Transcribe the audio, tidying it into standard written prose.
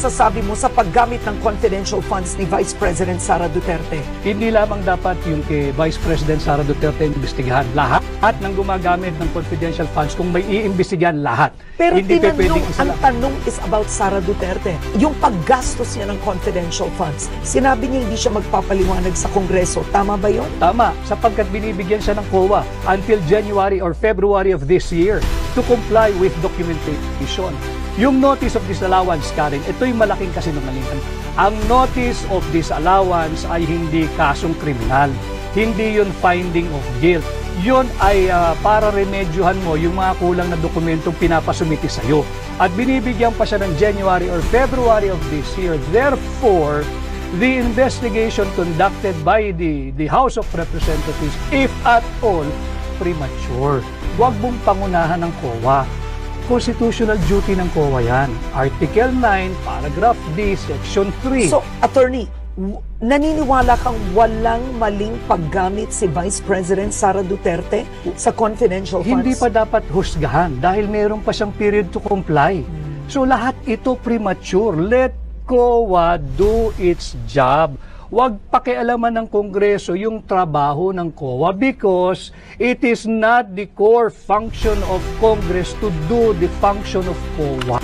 masasabi mo sa paggamit ng confidential funds ni Vice President Sara Duterte? Hindi lamang dapat yung kay Vice President Sara Duterte imbestigahan. Lahat ng gumagamit ng confidential funds kung may iimbestigahan lahat. Pero hindi ang tanong is about Sara Duterte. Yung paggastos niya ng confidential funds, sinabi niya hindi siya magpapaliwanag sa Kongreso. Tama ba yun? Tama, sapagkat binibigyan siya ng COA until January or February of this year to comply with documentation. Yung notice of disallowance, Karen, ito'y malaking kasinungalingan. Ang notice of disallowance ay hindi kasong kriminal. Hindi yun finding of guilt. Yun ay para remedyohan mo yung mga kulang na dokumentong pinapasumiti sa'yo. At binibigyan pa siya ng January or February of this year. Therefore, the investigation conducted by the House of Representatives, if at all, premature. Huwag mong pangunahan ng COA. Constitutional duty ng COA yan. Article 9, Paragraph D, Section 3. So, Attorney, naniniwala kang walang maling paggamit si Vice President Sara Duterte sa confidential funds? Hindi pa dapat husgahan dahil meron pa siyang period to comply. So, lahat ito premature. Let COA do its job. Huwag pakialaman ng Kongreso yung trabaho ng COA because it is not the core function of Congress to do the function of COA.